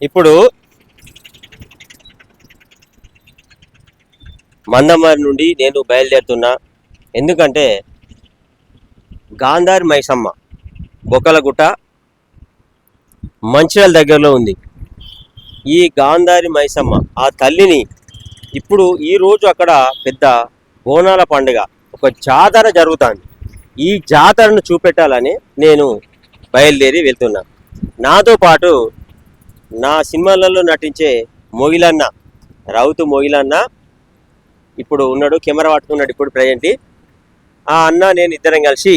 ఇప్పుడు మందమరి నుండి నేను బయలుదేరుతున్నా. ఎందుకంటే గాంధారి మైసమ్మ బొక్కలగుట్ట మంచిర్యాల దగ్గరలో ఉంది. ఈ గాంధారి మైసమ్మ ఆ తల్లిని ఇప్పుడు ఈరోజు అక్కడ పెద్ద బోనాల పండుగ, ఒక జాతర జరుగుతుంది. ఈ జాతరను చూపెట్టాలని నేను బయలుదేరి వెళ్తున్నా. నాతో పాటు నా సినిమాలలో నటించే మొగిలన్న, రౌతు మొగిలన్న ఇప్పుడు ఉన్నాడు, కెమెరా పట్టుకున్నాడు ఇప్పుడు ప్రజెంట్. ఆ అన్న నేను ఇద్దరం కలిసి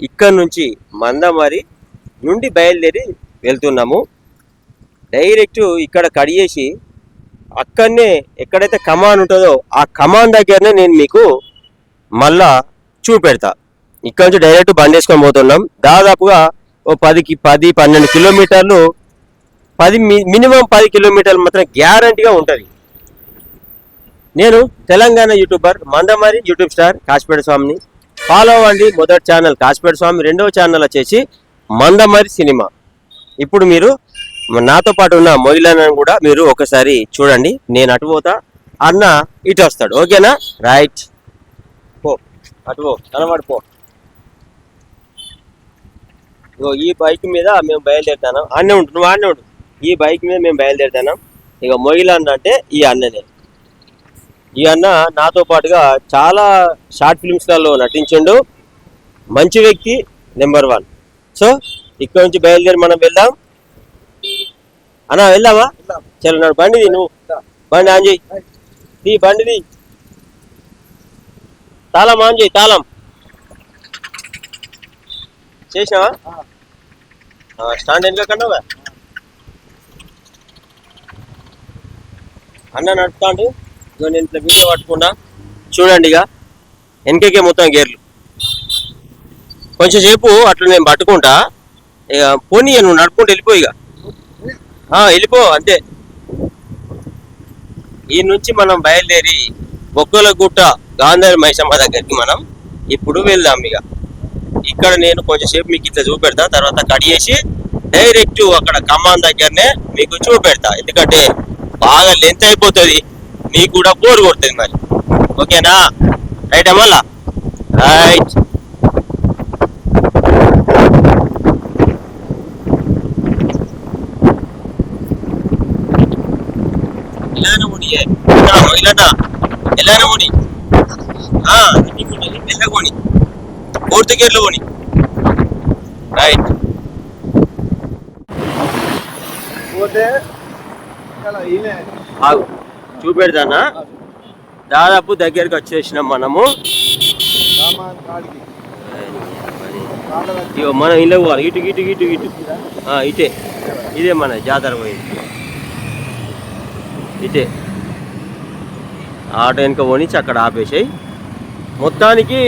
ఇక్కడ నుంచి మందమరి నుండి బయలుదేరి వెళ్తున్నాము. డైరెక్ట్ ఇక్కడ కడిగేసి అక్కడనే ఎక్కడైతే కమాన్ ఉంటుందో ఆ కమాన్ దగ్గరనే నేను మీకు మళ్ళా చూపెడతా. ఇక్కడ నుంచి డైరెక్ట్ బండి వేసుకొని పోతున్నాం. దాదాపుగా ఓ 10-12 కిలోమీటర్లు, మినిమం 10 కిలోమీటర్లు మాత్రం గ్యారంటీగా ఉంటుంది. నేను Telangana YouTuber, Mandamarri YouTube star Kasipet స్వామిని ఫాలో అవ్వండి. మొదటి ఛానల్ కాశీపేట స్వామి, రెండవ ఛానల్ వచ్చేసి మందమరి సినిమా. ఇప్పుడు మీరు నాతో పాటు ఉన్న మొయిలను కూడా మీరు ఒకసారి చూడండి. నేను అటు పోతా, అన్న ఇటు వస్తాడు. ఓకేనా? రైట్, పో అటు పో, కనబడిపో. ఈ బైక్ మీద మేము బయలుదేరుతాను. అన్నే ఉంటు, నువ్వు అన్నే ఉండు. ఈ బైక్ మీద మేము బయలుదేరుతాను. ఇక మొయిలన్న అంటే ఈ అన్ననే. ఈ అన్న నాతో పాటుగా చాలా షార్ట్ ఫిల్మ్స్లలో నటించిండు. మంచి వ్యక్తి, నెంబర్ 1. సో ఇక్కడ నుంచి బయలుదేరి మనం వెళ్దాం. అన్నా వెళ్దామా? చలో నాడు, బండిది నువ్వు, బండి ఆన్ చేయి, తీ బండిది, తాళం ఆన్ చేయి, తాళం చేసినావా? స్టాండ్ ఎందుకు కన్నావుగా? అన్న నడుపుతాండు. ఇక నేను ఇట్లా వీడియో పట్టుకున్నా, చూడండి. ఇక వెనకకే మొత్తం గేర్లు. కొంచెం సేపు అట్లా నేను పట్టుకుంటా. ఇక పోనీ, నువ్వు నడుపుకుంటూ వెళ్ళిపో. ఇక వెళ్ళిపో అంతే. ఈ నుంచి మనం బయలుదేరి బొక్కలగుట్ట గాంధారి మైసమ్మ దగ్గరికి మనం ఇప్పుడు వెళ్దాం. ఇక ఇక్కడ నేను కొంచెం సేపు మీకు ఇట్లా చూపెడతా, తర్వాత కడిగేసి డైరెక్ట్ అక్కడ కమాన్ దగ్గరనే మీకు చూపెడతా. ఎందుకంటే బాగా లెంత్ అయిపోతుంది, మీకు కూడా బోర్ కొడుతుంది మరి. ఓకేనా? రైట్ మళ్ళా రైట్. పూర్తి గేర్లు పోని. రైట్, చూపెడతానా? దాదాపు దగ్గరికి వచ్చేసినాం మనము. మనం ఇళ్ళ పోవాలి. ఇటు ఇటు ఇటు ఇటు ఇటే, ఇదే మన జాతర పోయింది. ఇటే ఆటో వెనుక పోనిచ్చి అక్కడ ఆపేసాయి. మొత్తానికి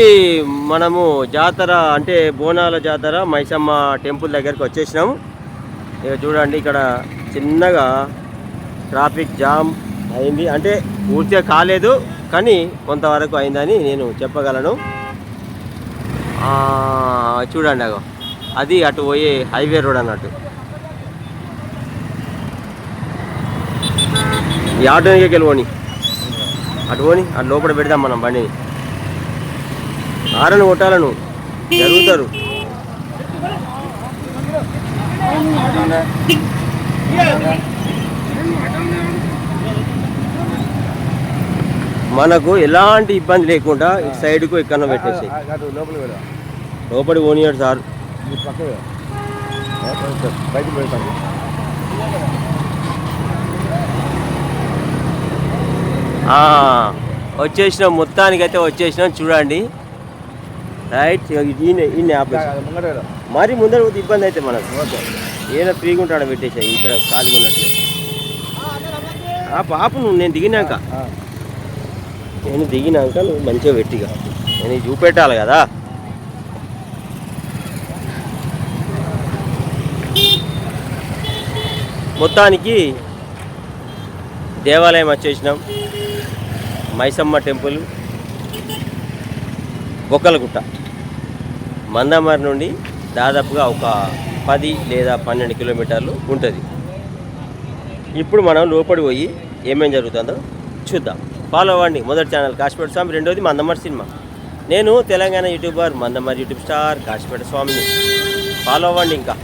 మనము జాతర అంటే బోనాల జాతర మైసమ్మ టెంపుల్ దగ్గరికి వచ్చేసినాము. ఇక చూడండి, ఇక్కడ చిన్నగా ట్రాఫిక్ జామ్ అయింది. అంటే పూర్తిగా కాలేదు, కానీ కొంతవరకు అయిందని నేను చెప్పగలను. చూడండి, అగో అది అటు పోయే హైవే రోడ్ అన్నట్టు. ఈ ఆటోకి వెళ్ళిపోని, అటు పోని, అటు లోపల పెడదాం మనం బండిని. ఆరను కొట్టాలను జరుగుతారు. మనకు ఎలాంటి ఇబ్బంది లేకుండా ఇటు సైడ్కు ఎక్కడో పెట్టేసి లోపలి పోనీయాడు సార్. వచ్చేసినాం, మొత్తానికైతే వచ్చేసినాం. చూడండి, రైట్. ఈయన ఆపేసి మరి ముందర పోతే ఇబ్బంది అయితే మనకు. ఏదో ఫ్రీగా ఉంటాడు పెట్టేసాయి ఇక్కడ ఖాళీగా ఉన్నట్టు. పాపు నువ్వు నేను దిగినాక నువ్వు మంచిగా పెట్టిగా నేను చూపెట్టాలి కదా. మొత్తానికి దేవాలయం వచ్చేసినాం. మైసమ్మ టెంపుల్, బొక్కలగుట్ట. మందమరి నుండి దాదాపుగా ఒక 10 లేదా 12 కిలోమీటర్లు ఉంటుంది. ఇప్పుడు మనం లోపలి పోయి ఏమేం జరుగుతుందో చూద్దాం. ఫాలో అవ్వండి. మొదటి ఛానల్ కాశీపేట స్వామి, రెండోది మందమరి సినిమా. నేను Telangana YouTuber Mandamarri YouTube star Kasipet స్వామిని. ఫాలో అవ్వండి. ఇంకా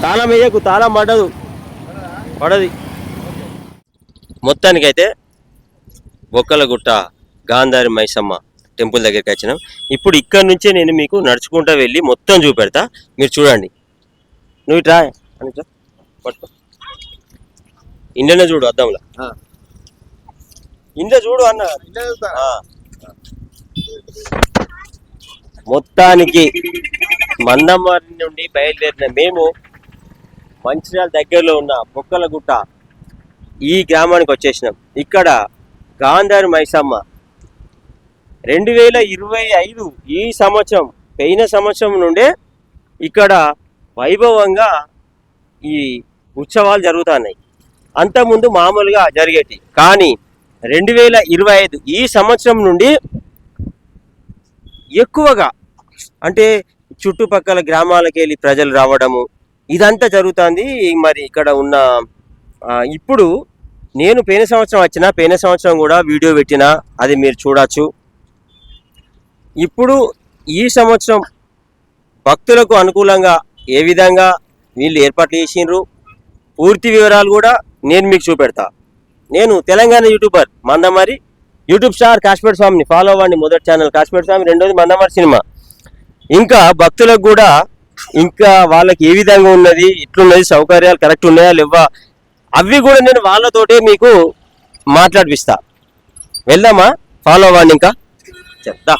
తాళం వేయకు, తాళం పడది. మొత్తానికైతే బొక్కలగుట్ట గాంధారి మైసమ్మ టెంపుల్ దగ్గరికి వచ్చినాం. ఇప్పుడు ఇక్కడ నుంచే నేను మీకు నడుచుకుంటూ వెళ్ళి మొత్తం చూపెడతా, మీరు చూడండి. నువ్వు ఇట్రా పట్టుకో, ఇండియనే చూడు అద్దంలో, ఇండియా చూడు అన్న. మొత్తానికి మందమరి నుండి బయలుదేరిన మేము మంచిర్యాల దగ్గరలో ఉన్న బొక్కలగుట్ట ఈ గ్రామానికి వచ్చేసినాం. ఇక్కడ గాంధారి మైసమ్మ 2025 ఈ సంవత్సరం, పోయిన సంవత్సరం నుండే ఇక్కడ వైభవంగా ఈ ఉత్సవాలు జరుగుతున్నాయి. అంతకుముందు మామూలుగా జరిగేటి, కానీ 2025 ఈ సంవత్సరం నుండి ఎక్కువగా, అంటే చుట్టుపక్కల గ్రామాలకు వెళ్ళి ప్రజలు రావడము ఇదంతా జరుగుతుంది. మరి ఇక్కడ ఉన్న ఇప్పుడు నేను పోయిన సంవత్సరం కూడా వీడియో పెట్టినా, అది మీరు చూడొచ్చు. ఇప్పుడు ఈ సంవత్సరం భక్తులకు అనుకూలంగా ఏ విధంగా వీళ్ళు ఏర్పాట్లు చేసిండ్రు, పూర్తి వివరాలు కూడా నేను మీకు చూపెడతా. నేను Telangana YouTuber Mandamarri YouTube star Kasipet స్వామిని. ఫాలో అవ్వండి. మొదటి ఛానల్ కాశీపేట స్వామి, రెండోది మందమరి సినిమా. ఇంకా భక్తులకు కూడా ఇంకా వాళ్ళకి ఏ విధంగా ఉన్నది, ఇట్లున్నది, సౌకర్యాలు కరెక్ట్ ఉన్నాయా లేవా, అవి కూడా నేను వాళ్ళతోటే మీకు మాట్లాడిపిస్తా. వెళ్దామా? ఫాలో అవ్వండి. ఇంకా చెప్తా.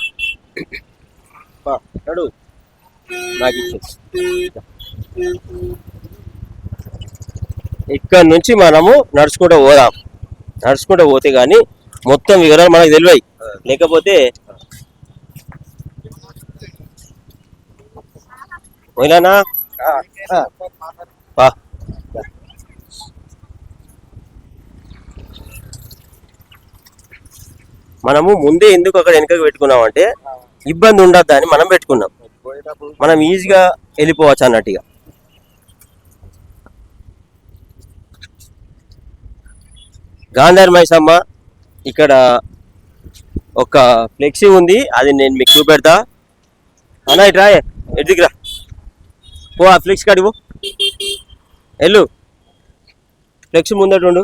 ఇక్కడ నుంచి మనము నడుచుకుంటూ పోదాం. నడుచుకుంటూ పోతే కానీ మొత్తం వివరాలు మనకు తెలివాయి. లేకపోతే పోయినానా మనము ముందే ఎందుకు అక్కడ వెనుకకు పెట్టుకున్నాం అంటే ఇబ్బంది ఉండద్దు అని మనం పెట్టుకున్నాం. మనం ఈజీగా వెళ్ళిపోవచ్చు అన్నట్టుగా. గాంధారి మైసమ్మ ఇక్కడ ఒక ఫ్లెక్సీ ఉంది, అది నేను మీకు చూపెడతా. అన్న ఇట్రా, ఎడ్దికిరా, పో ఆ ఫ్లెక్స్ కాడిపో, వెళ్ళు, ఫ్లెక్స్ ముందటుండు.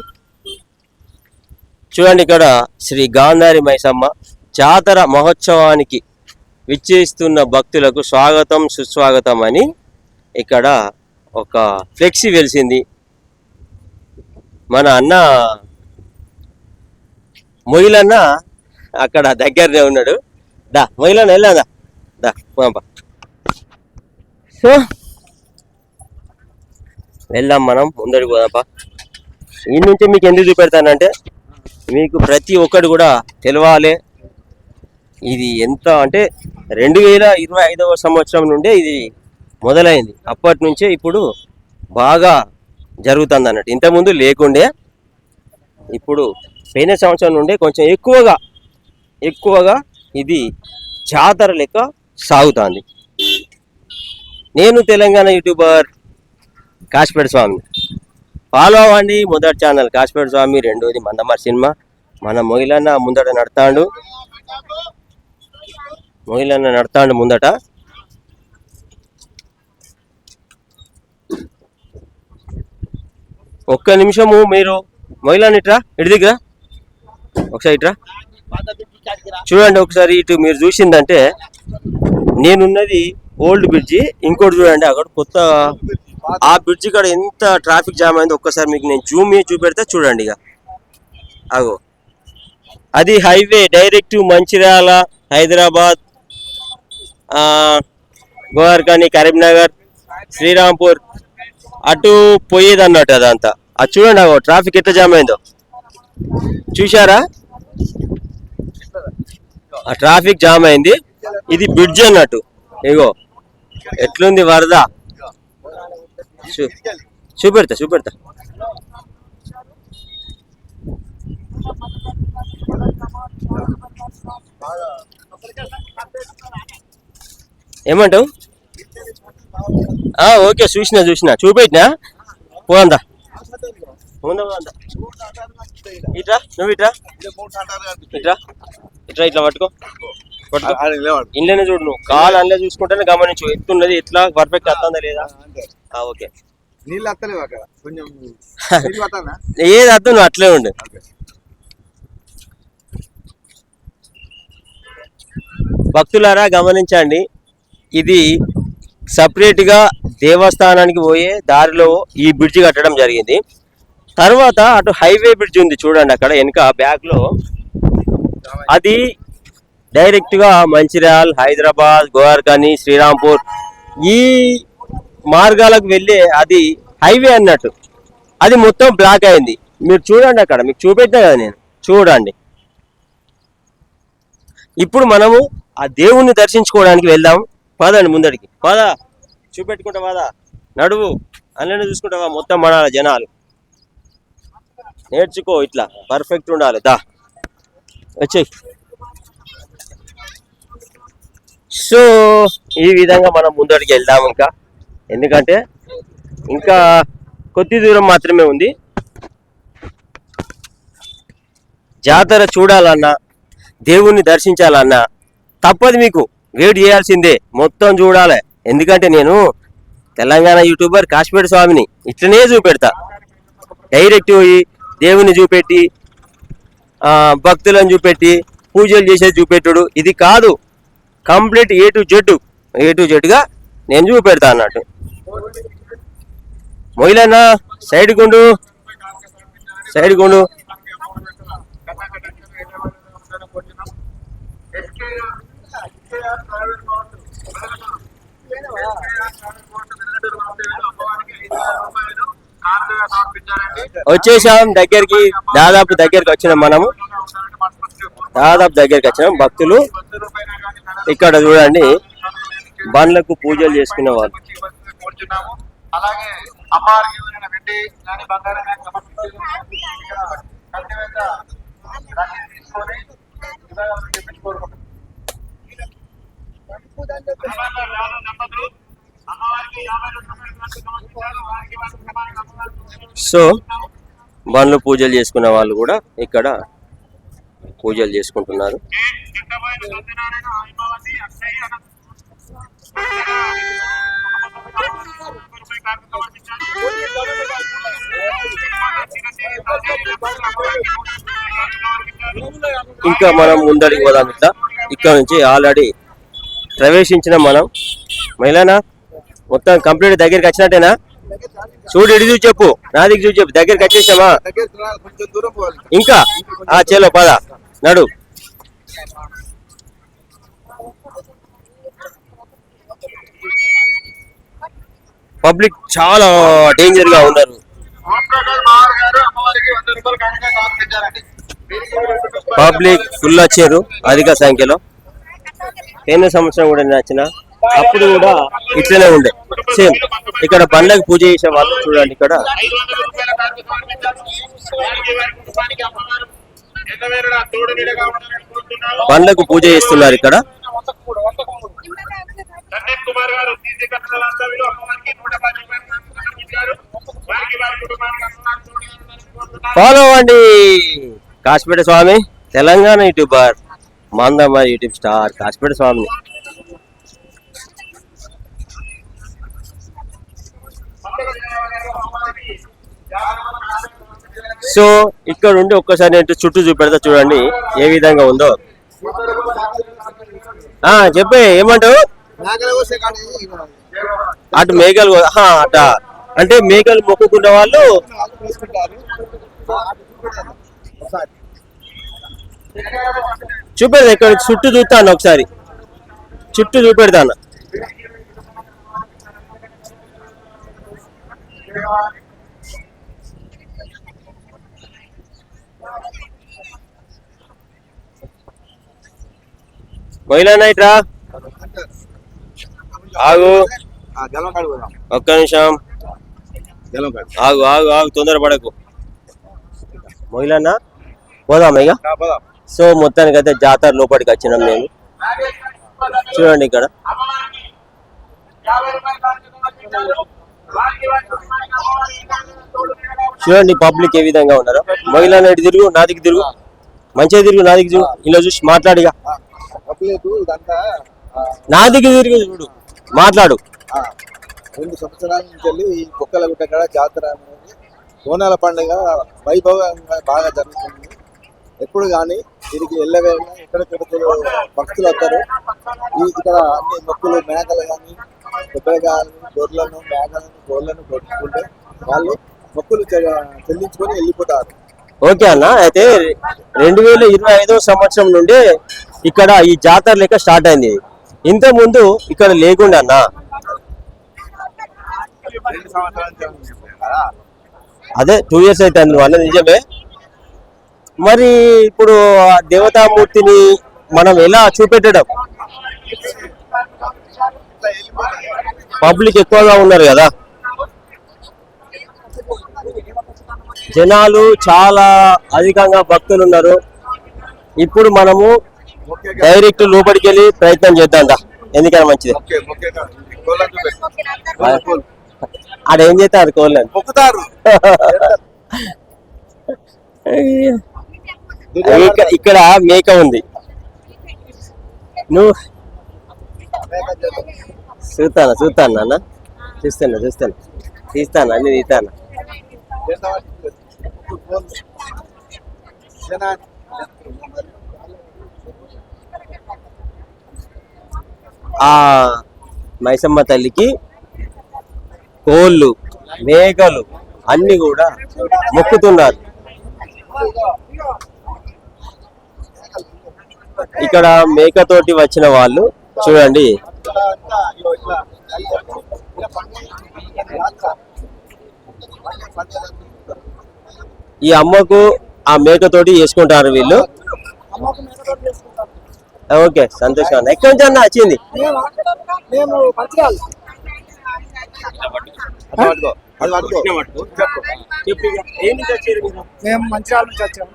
చూడండి, ఇక్కడ శ్రీ గాంధారి మైసమ్మ జాతర మహోత్సవానికి విచ్చేస్తున్న భక్తులకు స్వాగతం సుస్వాగతం అని ఇక్కడ ఒక ఫ్లెక్సీ వెలిసింది. మన అన్న మొయిలన్న అక్కడ దగ్గరనే ఉన్నాడు. దా మొయిలన్న వెళ్ళాదా, దా పోంపా. సో వెళ్దాం, మనం ముందరికి పోదాంపా. ఈ నుంచి మీకు ఎందుకు చూపెడతానంటే మీకు ప్రతి ఒక్కటి కూడా తెలవాలి. ఇది ఎంత అంటే 2025 సంవత్సరం నుండే ఇది మొదలైంది. అప్పటి నుంచే ఇప్పుడు బాగా జరుగుతుంది అన్నట్టు. ఇంతకుముందు లేకుండే, ఇప్పుడు పోయిన సంవత్సరం నుండే కొంచెం ఎక్కువగా ఇది జాతర లెక్క సాగుతుంది. నేను తెలంగాణ యూట్యూబర్ కాశీపేట స్వామి. ఫాలో అవ్వండి. మొదటి ఛానల్ కాశీపేట స్వామి, రెండోది మందమరి సినిమా. మన మొయిలన్న ముందట నడతాడు ముందట. ఒక్క నిమిషము మీరు మొయిలన్న ఇట్రా, ఇటు దిగురా, ఒకసారి ఇట్రా చూడండి. ఒకసారి ఇటు మీరు చూసిందంటే నేనున్నది ఓల్డ్ బ్రిడ్జి. ఇంకోటి చూడండి, అక్కడ కొత్త ఆ బ్రిడ్జి కాడ ఎంత ట్రాఫిక్ జామ్ అయిందో ఒక్కసారి మీకు నేను జూమ్ చూపెడితే చూడండి. ఇక అగో అది హైవే డైరెక్ట్ మంచిర్యాల, హైదరాబాద్, గోవర్కని, కరీంనగర్, శ్రీరాంపూర్ అటు పోయేది అన్నట్టు అదంతా. అది చూడండి, అగో ట్రాఫిక్ ఎట్లా జామ్ అయిందో చూసారా? ఆ ట్రాఫిక్ జామ్ అయింది. ఇది బ్రిడ్జ్ అన్నట్టు. ఇగో ఎట్లుంది వరద, చూపెడతా. ఏమంటావు? ఓకే చూసిన చూపెట్టినా పోందా ఇట్రా నువ్వు ఇట్రా ఇట్రా ఇట్లా ఇట్లా పట్టుకో ఇంట్లోనే చూడు నువ్వు కాలు అందులో చూసుకుంటేనే గమనించు ఎత్తున్నది ఎట్లా పర్ఫెక్ట్ వస్తుందా లేదా ఓకే ఏది అర్థం నువ్వు అట్లే ఉండు భక్తులారా గమనించండి ఇది సపరేట్ గా దేవస్థానానికి పోయే దారిలో ఈ బ్రిడ్జి కట్టడం జరిగింది తర్వాత అటు హైవే బ్రిడ్జ్ ఉంది చూడండి అక్కడ వెనుక బ్యాక్ లో అది డైరెక్ట్ గా మంచిర్యాల్ హైదరాబాద్ గోవర్కని శ్రీరాంపూర్ ఈ మార్గాలకు వెళ్ళే అది హైవే అన్నట్టు అది మొత్తం బ్లాక్ అయింది మీరు చూడండి అక్కడ మీకు చూపెట్టినా కదా నేను చూడండి ఇప్పుడు మనము ఆ దేవుణ్ణి దర్శించుకోవడానికి వెళ్దాం పదండి ముందడికి పదా చూపెట్టుకుంటా పదా నడువు అన్నీ చూసుకుంటావా మొత్తం మన జనాలు నేర్చుకో ఇట్లా పర్ఫెక్ట్ ఉండాలి దా వచ్చేయి సో ఈ విధంగా మనం ముందడికి వెళ్దాం ఇంకా ఎందుకంటే ఇంకా కొద్ది దూరం మాత్రమే ఉంది జాతర చూడాలన్నా దేవుణ్ణి దర్శించాలన్నా తప్పదు మీకు వెయిట్ చేయాల్సిందే మొత్తం చూడాలి ఎందుకంటే నేను తెలంగాణ యూట్యూబర్ కాశీపేట స్వామిని ఇట్లనే చూపెడతా డైరెక్ట్ పోయి దేవుని చూపెట్టి భక్తులను చూపెట్టి పూజలు చేసేది చూపెట్టుడు ఇది కాదు కంప్లీట్ ఏ టు జెడ్గా నేను చూపెడతా అన్నట్టు మొయిలన్నా సైడ్ గుండు వచ్చేసాం దగ్గరికి దగ్గరికి వచ్చినాం మనము దగ్గరికి వచ్చినాం భక్తులు ఇక్కడ చూడండి బండ్లకు పూజలు చేసుకునే వాళ్ళు సో బండ్లు పూజలు చేసుకున్న వాళ్ళు కూడా ఇక్కడ పూజలు చేసుకుంటున్నారు ఇంకా మనం ముందడికి పోదాం ఇక్కడ నుంచి ఆల్రెడీ ప్రవేశించిన మనం మహిళనా మొత్తం కంప్లీట్ దగ్గరికి వచ్చినట్టేనా చూడు ఇడి చూసి చెప్పు నా దగ్గర చూసి చెప్పు దగ్గరికి వచ్చేసామా ఇంకా చేలో పద నడు పబ్లిక్ చాలా డేంజర్ గా ఉన్నారు పబ్లిక్ ఫుల్ వచ్చారు అధిక సంఖ్యలో పోయిన సంవత్సరం కూడా నచ్చిన అప్పుడు కూడా ఇట్లనే ఉండే సేమ్ ఇక్కడ బండ్లకు పూజ చేసే వాళ్ళు చూడండి ఇక్కడ బండ్లకు పూజ చేస్తున్నారు ఇక్కడ ఫాలో అవ్వండి Kasipet Swami Telangana YouTuber Mandamma YouTube star Kasipet స్వామిని సో ఇక్కడ ఉండి ఒక్కసారి నేను చుట్టూ చూపెడతా చూడండి ఏ విధంగా ఉందో చెప్పే ఏమంటావు అటు మేకలు అట అంటే మేకలు మొక్కుకున్న వాళ్ళు చూపెడతా ఇక్కడ చుట్టూ చూస్తాను ఒకసారి చుట్టూ చూపెడతాను మహిళా నైట్ రా ఆగు ఒక్క నిమిషం ఆగు ఆగు ఆగు తొందరపడకు మహిళనా పోదామా ఇక సో మొత్తానికి అయితే జాతర లోపలికి వచ్చినాం మేము చూడండి ఇక్కడ చూడండి పబ్లిక్ ఏ విధంగా ఉన్నారు. మహిళ ఇటు తిరుగు, నాదికి తిరుగు, మంచిగా తిరుగు, నాదికి తిరుగు, ఇలా చూసి మాట్లాడిగా, నాదికి తిరుగు చూడు, మాట్లాడు. 2 సంవత్సరాల నుంచి వెళ్ళి ఈ బొక్కలగుట్ట కాడ జాతర అనేది బోనాల పండుగ వైభవంగా బాగా జరుగుతుంది. ఎప్పుడు కానీ దీనికి ఎల్లవేళ ఎక్కడెక్కడ భక్తులు వస్తారు. ఇక్కడ అన్ని మొక్కులు, మేకలు కానీ, కొబ్బరికాయలు, గొర్రెలను, మేకలను, గొర్రెలను కొట్టుకుంటే వాళ్ళు మొక్కులు చెల్లించుకొని వెళ్ళిపోతారు. ఓకే అన్న, అయితే 2025వ సంవత్సరం నుండి ఇక్కడ ఈ జాతర లెక్క స్టార్ట్ అయింది. ఇంత ముందు ఇక్కడ లేకుండా అన్న, 2 సంవత్సరాల నుంచి అదే 2 years అయితే నువ్వు అన్నది నిజమే. మరి ఇప్పుడు ఆ దేవతామూర్తిని మనం ఎలా చూపెట్టడం? పబ్లిక్ ఎక్కువగా ఉన్నారు కదా, జనాలు చాలా అధికంగా భక్తులు ఉన్నారు. ఇప్పుడు మనము డైరెక్ట్ లోపలికి వెళ్ళి ప్రయత్నం చేద్దాం. ఎందుకని మంచిది. ఆడ ఏం చేస్తారు? కోళ్ళని మొక్కుతారు. ఇక్కడ మేక ఉంది. నువ్వు చూస్తాను అన్న, తీస్తాను అన్ని తీస్తాను. ఆ మైసమ్మ తల్లికి కోళ్ళు, మేకలు అన్ని కూడా మొక్కుతున్నారు. ఇక్కడ మేకతోటి వచ్చిన వాళ్ళు చూడండి, ఈ అమ్మకు ఆ మేకతోటి చేసుకుంటారు వీళ్ళు. ఓకే, సంతోషం అన్న. ఎక్కడి నుంచి అన్న వచ్చింది? మేము మంచిర్యాల నుంచి వచ్చాము.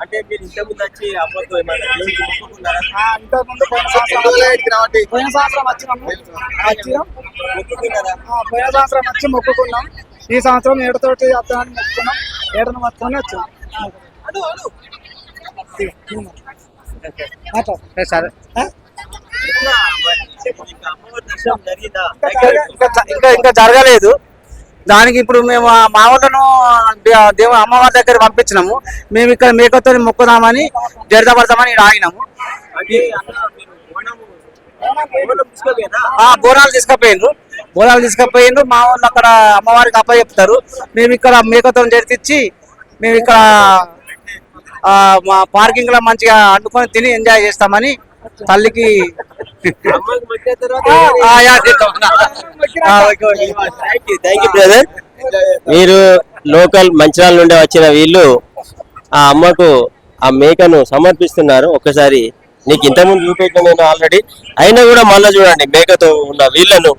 అంటే మీరు ఇంతకుముందు వచ్చి అమ్మతో ఇంతకుముందు పోయిన సంవత్సరం వచ్చినాము. పోయిన సంవత్సరం వచ్చి మొక్కుకున్నాం. ఈ సంవత్సరం ఏడుతోటి అర్థాన్ని మొక్కుకున్నాం. ఏడును మొత్తుకొని వచ్చాం. సరే, ఇంకా జరగలేదు. దానికి ఇప్పుడు మేము మా ఊళ్ళను అమ్మవారి దగ్గర పంపించినాము. మేము ఇక్కడ మేకతో మొక్కుదామని జరదపడతామని ఆగినాము. బోనాలు తీసుకుపోయిండ్రు. మా వాళ్ళు అక్కడ అమ్మవారికి అప్ప చెప్తారు. మేము ఇక్కడ మేకతో జరిపించి మేము ఇక్కడ మా పార్కింగ్ లో మంచిగా వండుకొని తిని ఎంజాయ్ చేస్తామని తల్లికి మీరు లోకల్ మంచిర్యాల నుండి వచ్చిన వీళ్ళు ఆ అమ్మకు ఆ మేకను సమర్పిస్తున్నారు. ఒకసారి నీకు ఇంతకుముందు చూపెట్టిన నేను ఆల్రెడీ, అయినా కూడా మళ్ళీ చూడండి మేకతో ఉన్న వీళ్ళను.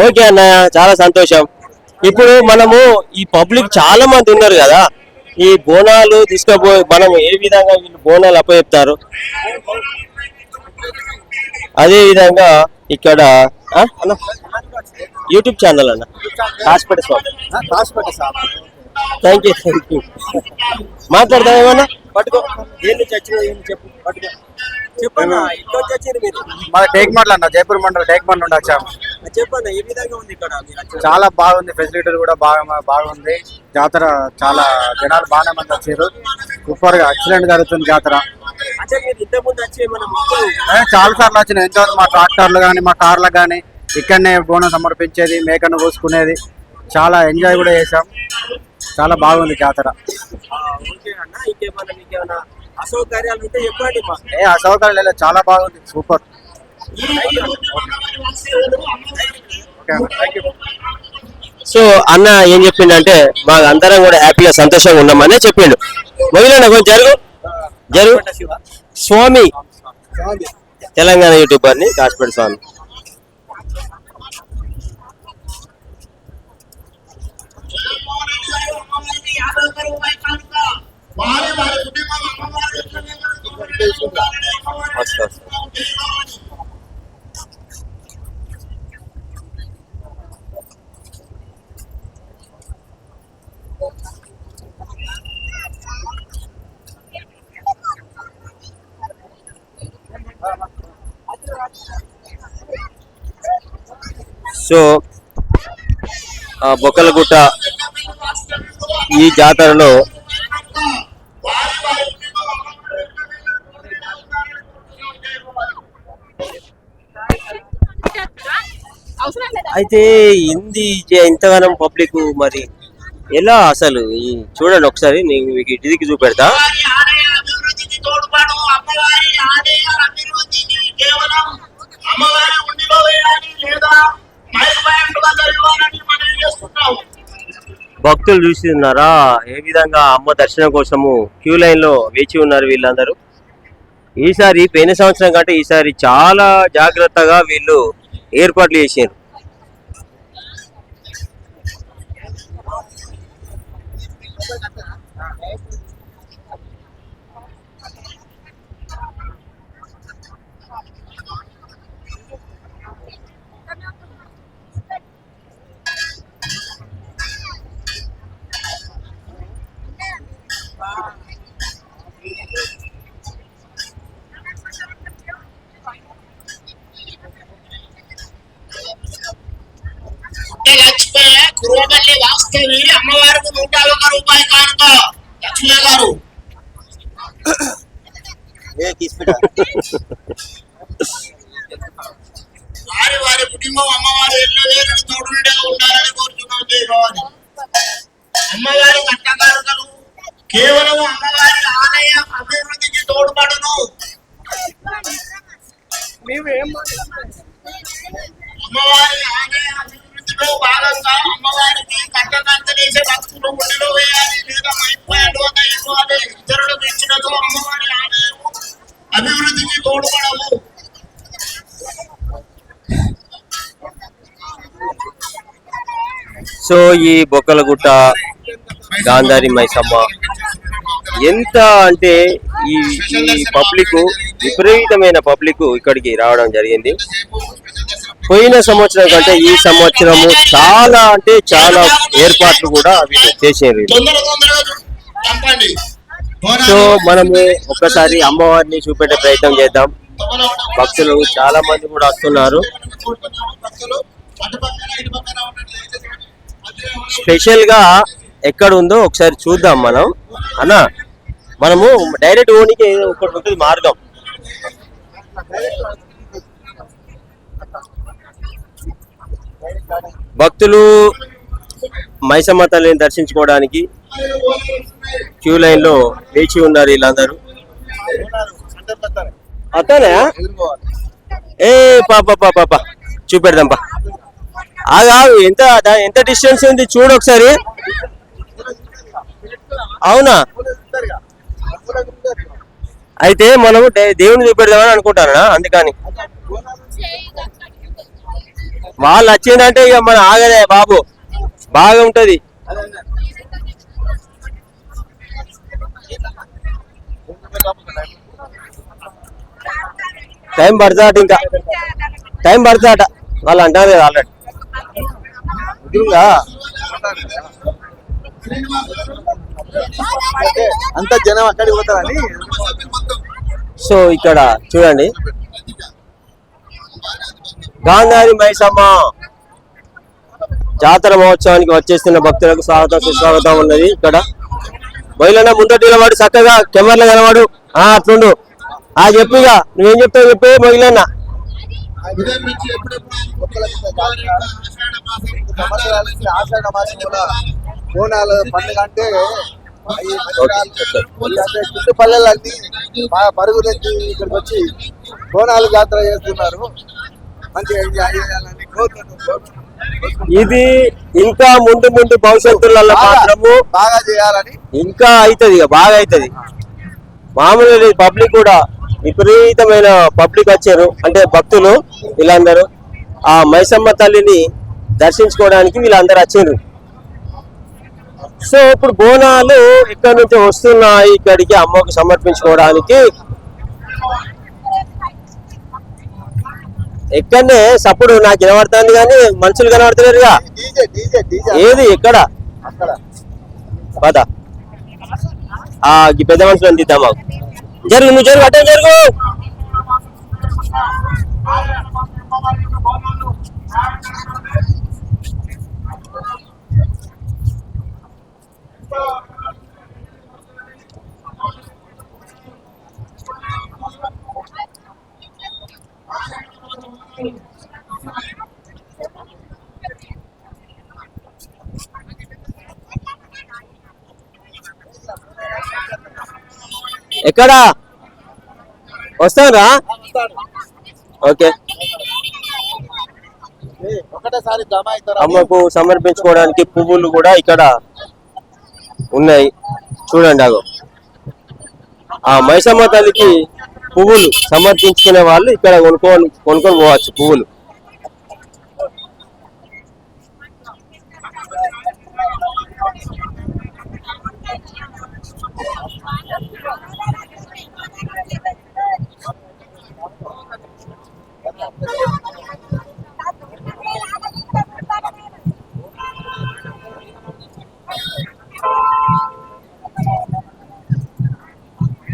ఓకే అన్న, చాలా సంతోషం. ఇప్పుడు మనము ఈ పబ్లిక్ చాలా మంది ఉన్నారు కదా, ఈ బోనాలు తీసుకుపోయి మనం ఏ విధంగా వీళ్ళు బోనాలు అప్పచెప్తారు, అదే విధంగా ఇక్కడ యూట్యూబ్ ఛానల్ అన్న హాస్పిటల్ థ్యాంక్ యూ. మాట్లాడదా ఏమన్నా? పట్టుకో, ఏం చచ్చిన చెప్పు, పట్టుకో చెప్పన్నా. ఇక్కడ వచ్చారు మీరు? మా టేక్మండల్ అన్న, జైపూర్ మండల్ టేక్మండల్ నుండి వచ్చాము. చెప్పన్నా ఏ విధంగా ఉంది ఇక్కడ? చాలా బాగుంది, ఫెసిలిటీలు కూడా బాగుంది. జాతర చాలా జనాలు బాగానే మంది వచ్చారు. సూపర్ గా ఎక్సలెంట్ జరుగుతుంది జాతర. చాలా సార్లు వచ్చినాయి. ఎంతో మా ట్రాక్టర్లు కానీ మా కార్లకు కానీ ఇక్కడనే బోనం సమర్పించేది, మేకను కోసుకునేది. చాలా ఎంజాయ్ కూడా చేసాం. చాలా బాగుంది జాతర. అసౌకర్యాలు ఉంటే చెప్పండి. అసౌకర్యాలు లేదు, చాలా బాగుంది, సూపర్. సో అన్న ఏం చెప్పిండంటే మాకు అందరం కూడా హ్యాపీగా సంతోషంగా ఉన్నామని చెప్పిండు. మొదలైన కొంచెం జరుగు స్వామి, తెలంగాణ యూట్యూబర్ ని కాశపేట స్వామి. మస్తు వస్తుంది. సో బొక్కలగుట్ట ఈ జాతరలో అయితే ఇంతగానం పబ్లిక్ మరి ఎలా అసలు ఈ చూడండి ఒకసారి నేను మీకు ఇటుదికి చూపెడతా. భక్తులు చూస్తున్నారా ఏ విధంగా అమ్మ దర్శనం కోసము క్యూ లైన్ లో వేచి ఉన్నారు వీళ్ళందరూ. ఈసారి పోయిన సంవత్సరం కంటే ఈసారి చాలా జాగ్రత్తగా వీళ్ళు ఏర్పాట్లు చేశారు. కురువపల్లి వాస్తవి అమ్మవారికి 101 రూపాయల కానుక లక్ష్మీ గారు. వారి వారి కుటుంబం అమ్మవారి ఎల్లవేళ తోడుగా ఉండాలని కోరుతున్నాం. దేవాన్ని అమ్మవారి కట్టకారులు కేవలం అమ్మవారి ఆలయ అభివృద్ధికి తోడ్పడును. అమ్మవారి ఆలయ అభివృద్ధిలో భాగంగా అమ్మవారికి కట్టకంత చేసే భక్తులు ఒడిలో వేయాలి లేదా మైపాడు అని ఇవ్వాలి. ఇతరులకు ఇచ్చినతో అమ్మవారి ఆలయం అభివృద్ధికి తోడ్పడవు. సో ఈ బొక్కలగుట్ట గాంధారి మైసమ్మ ఎంత అంటే ఈ పబ్లిక్ విపరీతమైన పబ్లిక్ ఇక్కడికి రావడం జరిగింది. పోయిన సంవత్సరం కంటే ఈ సంవత్సరము చాలా అంటే చాలా ఏర్పాట్లు కూడా వీళ్ళు చేసేది. సో మనము ఒక్కసారి అమ్మవారిని చూపెట్టే ప్రయత్నం చేద్దాం. భక్తులు చాలా మంది కూడా వస్తున్నారు. స్పెషల్ గా ఎక్కడ ఉందో ఒకసారి చూద్దాం మనం అన్నా. మనము డైరెక్ట్ ఓనికి ఒకటి ఉంటుంది మార్గం. భక్తులు మైసమ్మ తల్లిని దర్శించుకోవడానికి క్యూ లైన్ లో వేచి ఉన్నారు వీళ్ళందరూ. అతనే ఏ పాప చూపెడదాం పా. ఆగు ఎంత ఎంత డిస్టెన్స్ ఉంది చూడు ఒకసారి. అవునా, అయితే మనము దేవుని చూపెడదామని అనుకుంటానా, అందుకని వాళ్ళు వచ్చిందంటే ఇక మన ఆగదే బాబు, బాగా ఉంటది. టైం పడుతుందట, ఇంకా టైం పడుతుందట వాళ్ళు అంటారు కదా ఆల్రెడీ. అంత జనం అక్కడికి పోతారని. సో ఇక్కడ చూడండి గాంధారి మైసమ్మ జాతర మహోత్సవానికి వచ్చేస్తున్న భక్తులకు స్వాగతం సుస్వాగతం ఉన్నది. ఇక్కడ బయలున ముందటిలో వాడు చక్కగా కెమెరాలో కనవాడు. అట్లుండు చెప్పు, ఇక నువ్వేం చెప్తావు చెప్పే బయలున్న. ఆషాఢ మాసంలో బోనాల పండుగ అంటే చుట్టుపల్లెలన్నీ పరుగులెత్తి ఇక్కడికి వచ్చి బోనాలు జాతర చేస్తున్నారు. మంచిగా ఎంజాయ్ చేయాలని కోరుకుంటున్నారు. ఇది ఇంకా ముందు ముందు భవిష్యత్తులలో మాత్రము బాగా చేయాలని ఇంకా అవుతుంది, ఇక బాగా అవుతుంది. మామూలు పబ్లిక్ కూడా విపరీతమైన పబ్లిక్ వచ్చారు, అంటే భక్తులు వీళ్ళందరూ ఆ మైసమ్మ తల్లిని దర్శించుకోవడానికి వీళ్ళందరూ వచ్చారు. సో ఇప్పుడు బోనాలు ఇక్కడ నుంచి వస్తున్నాయి ఇక్కడికి అమ్మకు సమర్పించుకోవడానికి. ఎక్కడనే సప్పుడు నాకు వినబడుతుంది కానీ మనుషులు కనబడతలేరుగా. డీజే డీజే డీజే ఏది ఎక్కడ అక్కడ పద ఈ పెద్ద మనుషులు తీద్దాం మాకు. జరుగు నువ్వు జరుగు అట్టే జరుగు. ఎక్కడ వస్తారా? ఓకే. ఒకటేసారి జమ అవుతారు. అమ్మకు సమర్పించుకోవడానికి పువ్వులు కూడా ఇక్కడ ఉన్నాయి చూడండి. అగో ఆ మైసమ్మ తల్లికి పువ్వులు సమర్పించుకునే వాళ్ళు ఇక్కడ కొనుక్కొని పోవచ్చు పువ్వులు.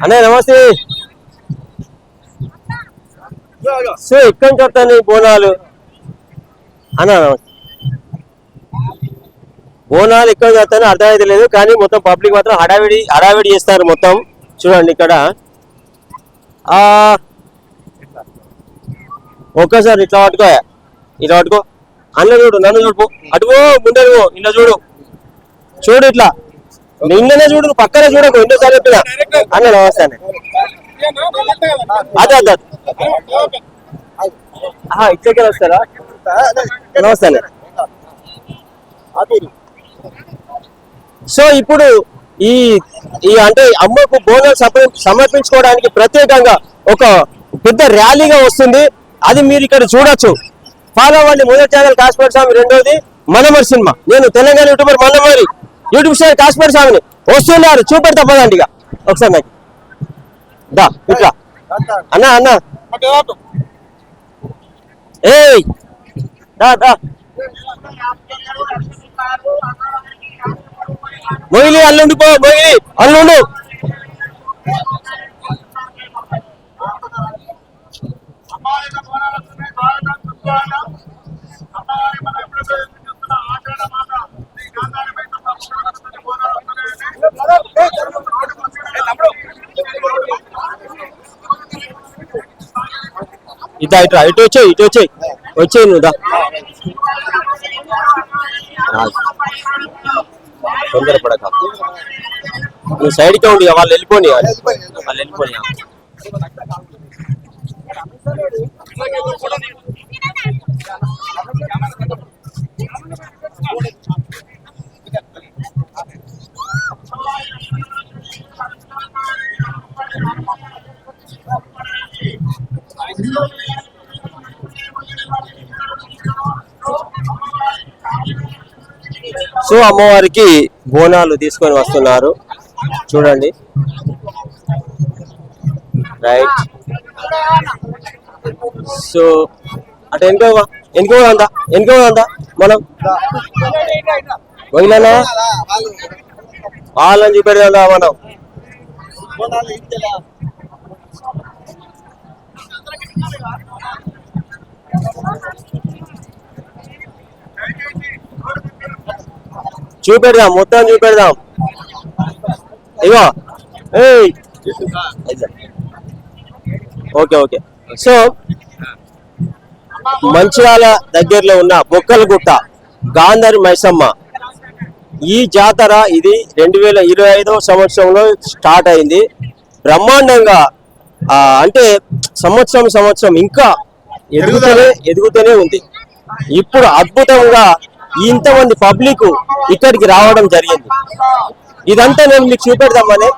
అనే నమస్తే. సో ఎక్కడి నుంచి వస్తాను బోనాలు అన్నా? నమస్తే. బోనాలు ఎక్కడ చేస్తానో అర్థమైతే లేదు కానీ మొత్తం పబ్లిక్ మాత్రం హడావిడి చేస్తారు మొత్తం. చూడండి ఇక్కడ ఒక్కసారి ఇట్లా పట్టుకో అన్న చూడు, నన్ను చూడు, అటువో ముందే ఇలా చూడు ఇట్లా నిన్ననే చూడు, నువ్వు పక్కనే చూడకు. ఎన్నోసారి చెప్పినా అన్న నమస్తే అన్న. అదే ఇట్లకే వస్తారా? నమస్తే అన్న. సో ఇప్పుడు ఈ అంటే అమ్మకు బోనాలు సమర్పించుకోవడానికి ప్రత్యేకంగా ఒక పెద్ద ర్యాలీగా వస్తుంది. అది మీరు ఇక్కడ చూడొచ్చు. ఫాలో అవ్వండి. మొదటి ఛానల్ కాశీపేట స్వామి, రెండోది మనమరి సినిమా. నేను తెలంగాణ యూట్యూబర్ మనమరి యూట్యూబ్ స్టార్ కాశీపేట స్వామిని వస్తున్నారు. చూపెడతా పదండి ఇక ఒకసారి నాకు దా ఇట్లా అన్న ఏయ్ దా మొయిలి అల్లుండి పో, మొయిలి అల్లుండు. ఇట్లా ఇటు వచ్చేయి నువ్వు దా. తొందరపడక నువ్వు సైడ్కే ఉండి వాళ్ళు వెళ్ళిపోని. సో అమ్మవారికి బోనాలు తీసుకొని వస్తున్నారు చూడండి. రైట్. సో అటు ఎన్నుకో అందా మనం పోయినా వాళ్ళని చూపెడదా మనం. చూపెడదాం, మొత్తం చూపెడదాం. ఇగో ఓకే. సో మంచిర్యాల దగ్గరలో ఉన్న బొక్కలగుట్ట గాంధారి మైసమ్మ ఈ జాతర ఇది 2025వ సంవత్సరంలో స్టార్ట్ అయింది. బ్రహ్మాండంగా అంటే సంవత్సరం ఇంకా ఎదుగుతూనే ఉంది. ఇప్పుడు అద్భుతంగా ఇంతమంది పబ్లిక్ ఇక్కడికి రావడం జరిగింది. ఇదంతా నేను మీకు చూపెడదామని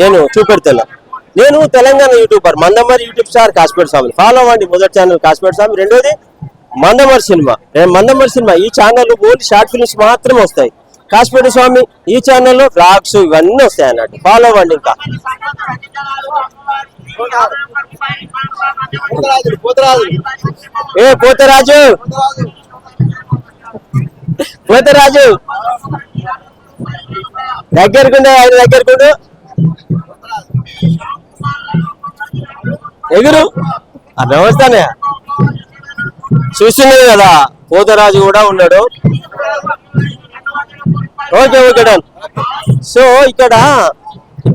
నేను చూపెడుతున్నా. నేను Telangana YouTuber Mandamarri YouTube star Kasipet Swami. Follow అవ్వండి. మొదటి ఛానల్ కాశీపేట స్వామి, రెండోది మందమరి సినిమా. ఈ ఛానల్ ఓన్లీ షార్ట్ ఫిల్మ్స్ మాత్రమే వస్తాయి. కాశీపేట స్వామి ఈ ఛానల్లో వ్లాగ్స్ ఇవన్నీ వస్తాయి అన్నట్టు. ఫాలో అవ్వండి. ఇంకా పోతరాజులు ఏ పోతరాజు పోతరాజు దగ్గరకుండే ఆయన దగ్గరకుండు ఎగురు వ్యవస్థనే చూస్తున్నది కదా పోతరాజు కూడా ఉన్నాడు. Okay okay done. సో ఇక్కడ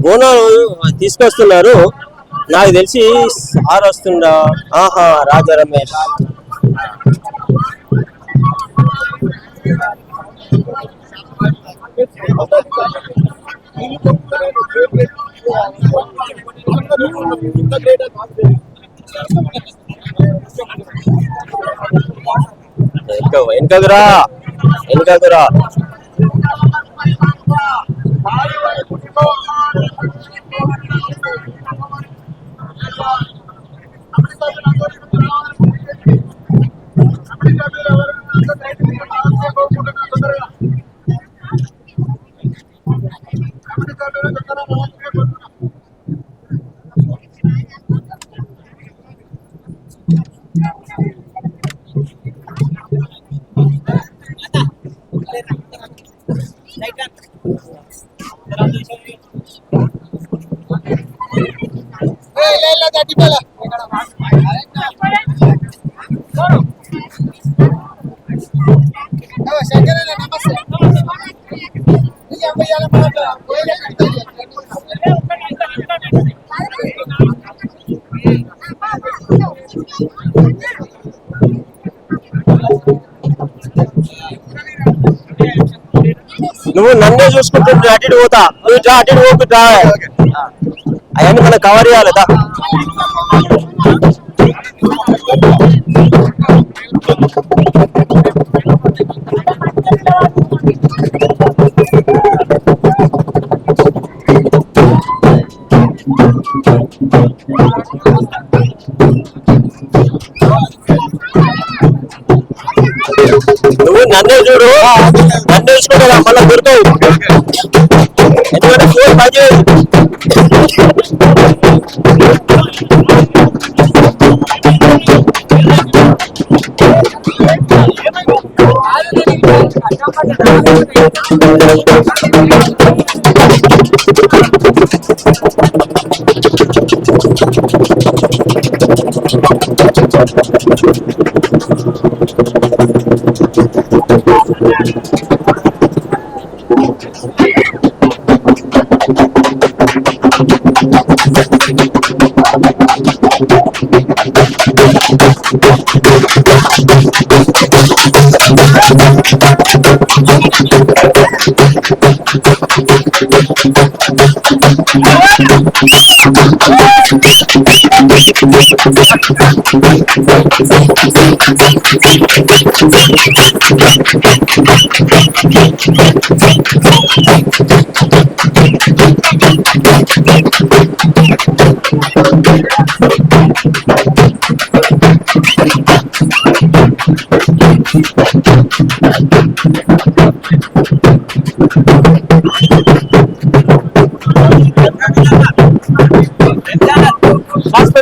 బోనాలు తీసుకొస్తున్నారు. నాకు తెలిసి సార్ వస్తుండా. ఆహా రాజా రమేష్ వెనకదురా వెనకదురా. నువ్వు నన్నే చూసుకుంటుంటే అటు ఇటు పోతా. నువ్వు జా అటు ఇటు పోకు. అవన్నీ మనం కవర్ చేయాలి కదా. నువ్వు నన్నే చూడు. నన్ను చూసుకోదా మళ్ళీ దొరుకుతావు. ఎందుకంటే ఫోన్ పని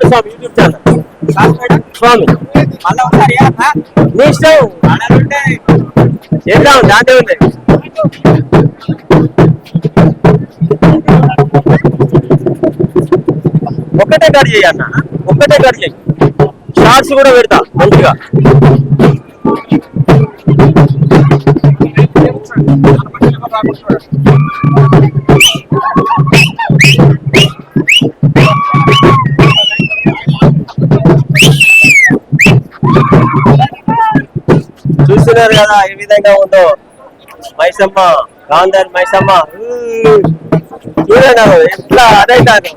స్వామి యూట్యూబ్ ఛానల్ స్వామి నీ ఇష్టం చేద్దాం. దాంట్లో ఉంది ఒక్కటే కట్ చేయన్న. ఒక్కటే కట్ చేయి. షార్ట్స్ కూడా పెడతా మంచిగా. చూస్తున్నారు కదా ఏ విధంగా ఉందో మైసమ్మ, గాంధారి మైసమ్మ. చూడండి ఎట్లా అదే కాదు.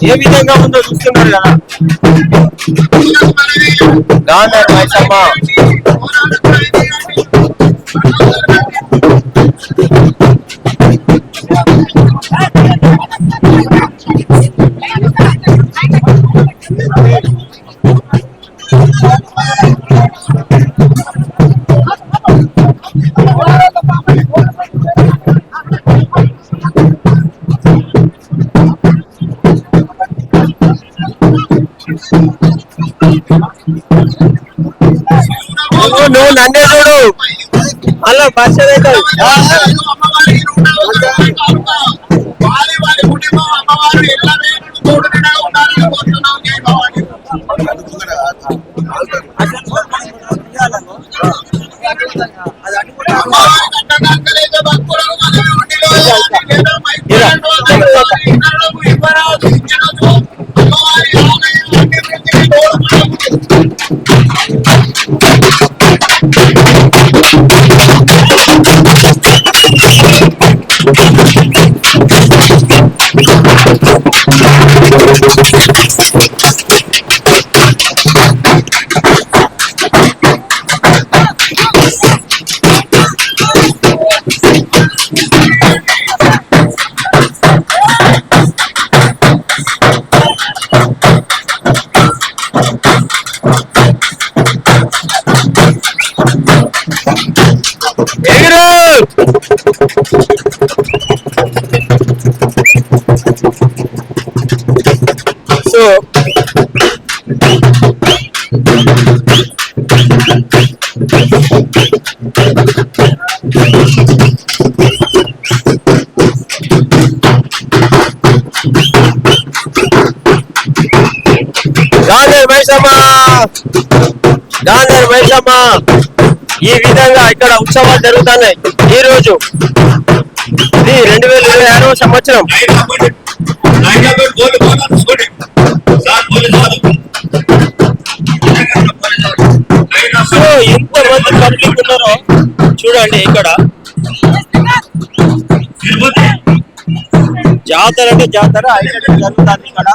ఏ విధంగా ఉందో చూస్తున్నారు కదా. గాంధారి మైసమ్మ నువ్వు నన్నే చూడు అలా బస్ సో గాంధారి మైసమ్మ గాంధారి మైసమ్మ ఈ విధంగా ఇక్కడ ఉత్సవాలు జరుగుతున్నాయి. ఈ రోజు ఇది 2026వ సంవత్సరం. సో ఎంత మంది పబ్లిక్ ఉన్నారో చూడండి. ఇక్కడ జాతర అంటే జాతర అయితే జరుగుతుంది ఇక్కడ.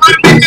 సమర్పించిన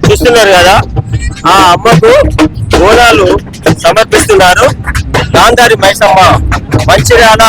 చూస్తున్నారు కదా, ఆ అమ్మకు బోనాలు సమర్పిస్తున్నారు. గాంధారి మైసమ్మ మంచిర్యాల.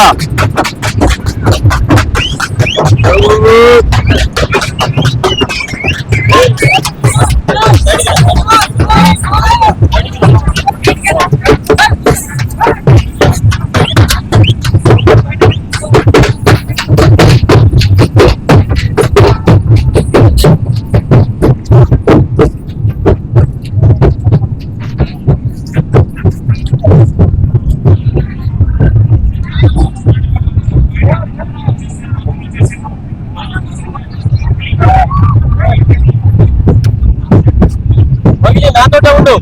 నాతోటే ఉండు.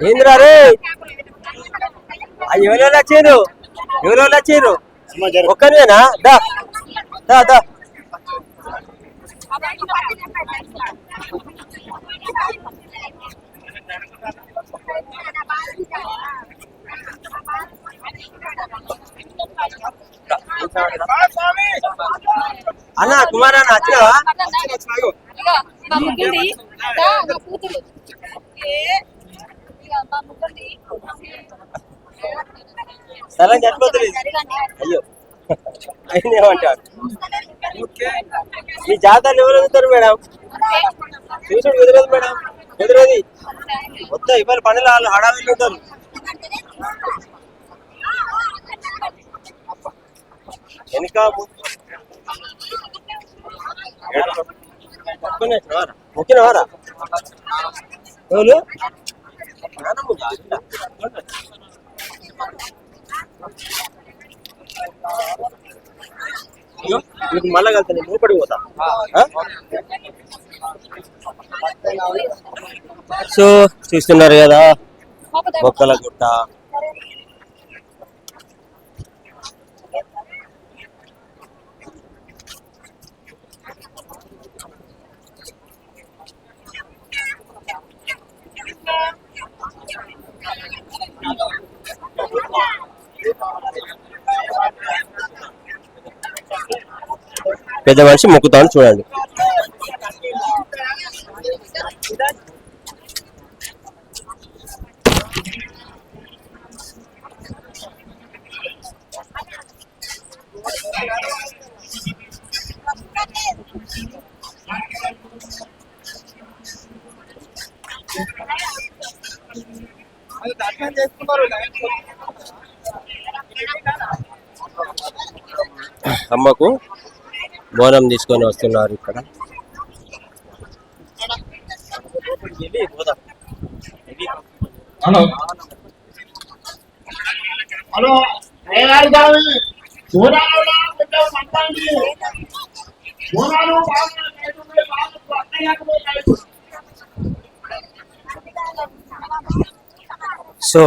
ఏంద్రా రే ఎవరో వచ్చారు ఒక్కనేనా దా దా దా అన్న కుమార్ అన్న వచ్చినావా స్థలం చనిపోతుంది అయ్యో ఆయన ఏమంటారు ఈ జాతరలు ఎవరు వదులుతారు మేడం చూసాడు ఎదురదు మేడం ఎదురది మొత్తం ఇవాళ పనులు వాళ్ళు హడావిల్లు ఉంటారు వెనుక మొక్కినవారా ఎవరు మళ్ళా కలిసి నేను మూపడి పోతా సో చూస్తున్నారు కదా మొక్కల గుట్ట పెద్ద మనిషి మొక్కుతాను చూడండి అమ్మకు బోనం తీసుకొని వస్తున్నారు ఇక్కడ హలో హలో సో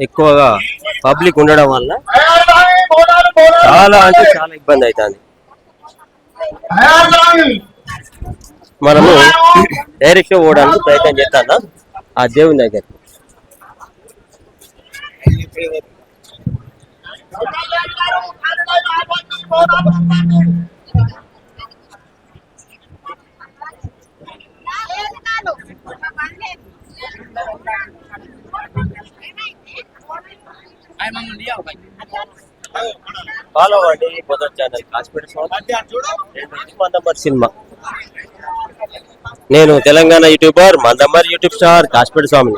ఎక్కువగా పబ్లిక్ ఉండడం వల్ల చాలా అంటే చాలా ఇబ్బంది అవుతుంది. మనము డైరెక్ట్ పోవడానికి ప్రయత్నం చేస్తాను ఆ దేవుని దగ్గర. ఫాలో అవ్వండి మొదటి ఛానల్ కాసిపేట స్వామి మందమ్మర్ సినిమా. నేను Telangana YouTuber Mandamarri YouTube star Kasipet Swami.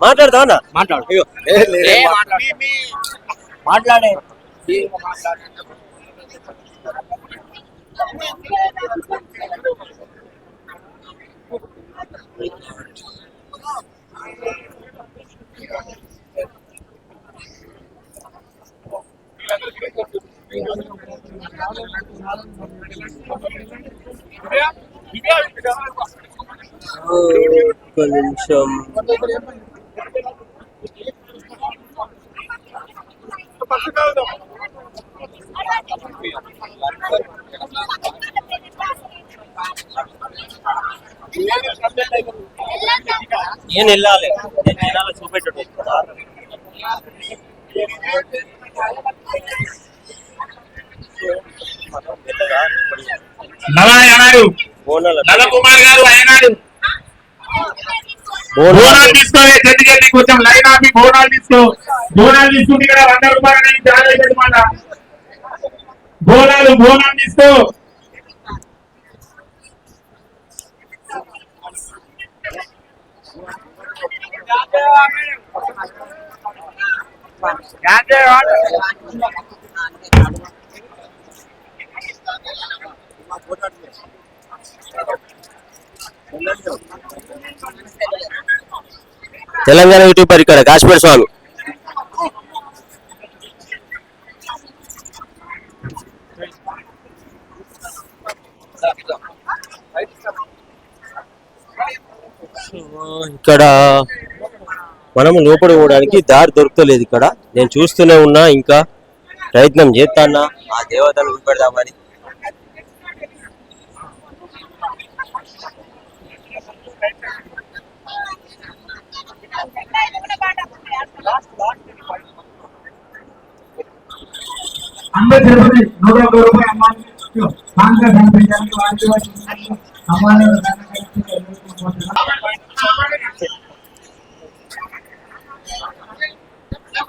మాట్లాడతావా? మాట్లాడే ఒక్క నిమిషం. నేను వెళ్ళాలి, నేను వెళ్ళాలి చూపెట్టు. నలకుమార్ గారు అయినాడు. బోనాలు తీసుకోవాలి, చెట్టు చెట్టు కొంచెం లైన్ ఆపి బోనాలు తీసుకో. బోనాలు తీసుకుంటే ఇక్కడ 100 రూపాయలు జాగ్రత్త. బోనాలు తీసుకో. తెలంగాణ యూట్యూబర్ ఇక్కడ కాసిపేట స్వామి. ఇక్కడ మనము లోపల పోవడానికి దారి దొరుకుతలేదు. ఇక్కడ నేను చూస్తూనే ఉన్నా, ఇంకా ప్రయత్నం చేస్తానా ఆ దేవతను చూపెడదామని.